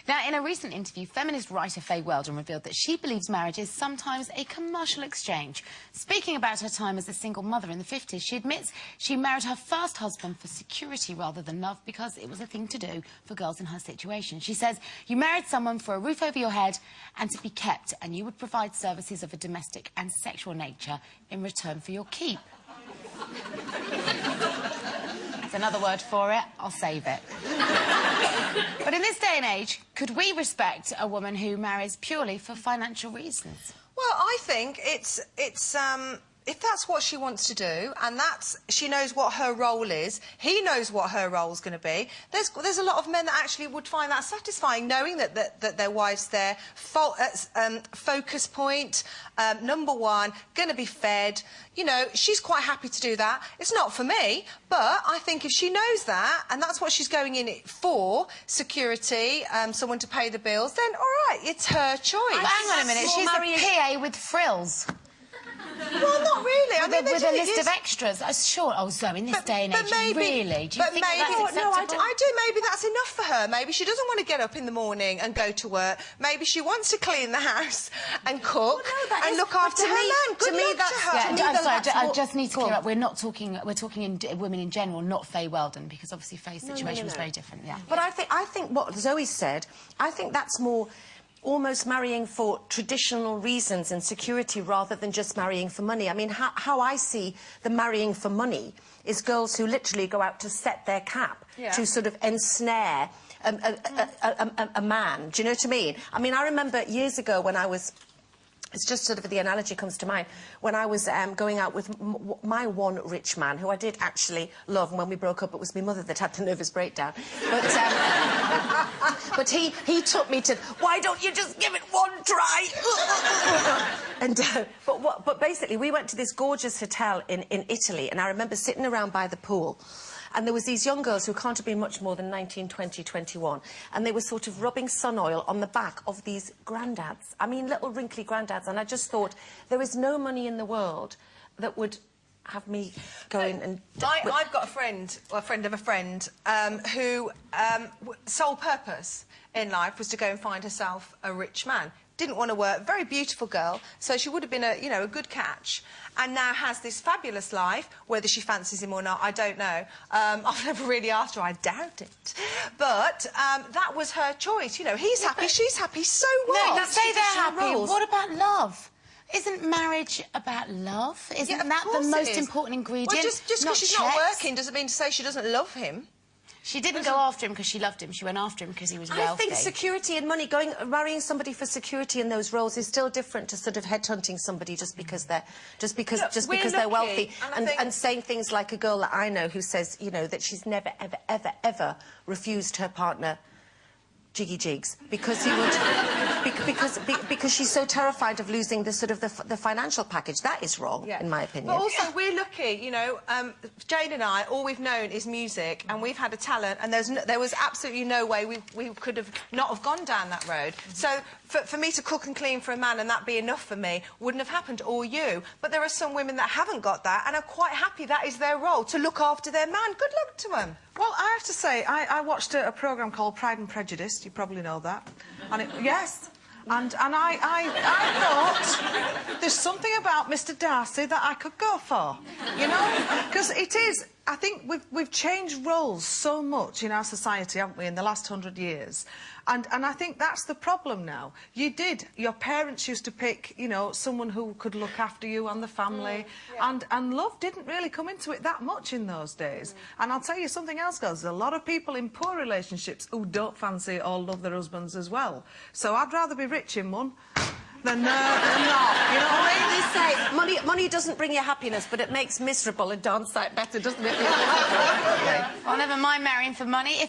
Now, in a recent interview, feminist writer Faye Weldon revealed that she believes marriage is sometimes a commercial exchange. Speaking about her time as a single mother in the 50s, she admits she married her first husband for security rather than love because it was a thing to do for girls in her situation. She says, you married someone for a roof over your head and to be kept, and you would provide services of a domestic and sexual nature in return for your keep. That's another word for it. I'll save it. But in this day and age, could we respect a woman who marries purely for financial reasons? Well, I think it's if that's what she wants to do, and she knows what her role is, he knows what her role's going to be. There's a lot of men that actually would find that satisfying, knowing that their wife's their focus point, number one, going to be fed. You know, she's quite happy to do that. It's not for me, but I think if she knows that, and that's what she's going in it for, security, someone to pay the bills, then all right, it's her choice. Hang on a minute, she's a PA with frills. Well, not really. With a list of extras. Sure. Oh, so in this day and age, really? Do you think that's acceptable? No, I do. Maybe that's enough for her. Maybe she doesn't want to get up in the morning and go to work. Maybe she wants to clean the house and cook and look after her man. Good luck to her. I just need to clear up. We're talking in women in general, not Faye Weldon, because obviously Faye's situation was very different. Yeah. But I think what Zoe said, I think that's more almost marrying for traditional reasons and security rather than just marrying for money. I mean, how I see the marrying for money is girls who literally go out to set their cap to sort of ensnare a man. Do you know what I mean? I mean, I remember years ago when I was... It's just sort of the analogy comes to mind. When I was going out with my one rich man, who I did actually love, and when we broke up, it was my mother that had the nervous breakdown. But he took me to, why don't you just give it one try? And but basically, we went to this gorgeous hotel in Italy, and I remember sitting around by the pool. And there was these young girls who can't have been much more than 19, 20, 21. And they were sort of rubbing sun oil on the back of these granddads. I mean, little wrinkly granddads. And I just thought, there is no money in the world that would have me going and... I've got a friend of a friend, who sole purpose in life was to go and find herself a rich man. Didn't want to work, very beautiful girl, so she would have been a good catch, and now has this fabulous life. Whether she fancies him or not, I don't know. I've never really asked her, I doubt it. But that was her choice. You know, he's happy, she's happy, so what? No, say they're happy. What about love? Isn't marriage about love? Isn't that the most important ingredient? Well, just because she's not working doesn't mean to say she doesn't love him. She didn't go after him because she loved him. She went after him because he was wealthy. I think security and money, marrying somebody for security in those roles is still different to sort of headhunting somebody just because they're wealthy and saying things like a girl that I know who says, you know, that she's never ever refused her partner jiggy jigs because he would because she's so terrified of losing the sort of the financial package. That is wrong, in my opinion. But also, we're lucky, you know. Jane and I, all we've known is music, and we've had a talent, and there was absolutely no way we could have not have gone down that road. So for me to cook and clean for a man and that be enough for me wouldn't have happened, or you. But there are some women that haven't got that and are quite happy that is their role, to look after their man. Good luck to them. Well, I have to say, I watched a programme called Pride and Prejudice. You probably know that. And yes. And I thought there's something about Mr. Darcy that I could go for, you know? Because it is... I think we've changed roles so much in our society, haven't we, in the last 100 years? And I think that's the problem now. Your parents used to pick, you know, someone who could look after you and the family, and love didn't really come into it that much in those days. And I'll tell you something else, girls, there's a lot of people in poor relationships who don't fancy or love their husbands as well. So I'd rather be rich in one than not, you know what I mean? They say money doesn't bring you happiness, but it makes miserable a darn sight better, doesn't it? Well, never mind marrying for money.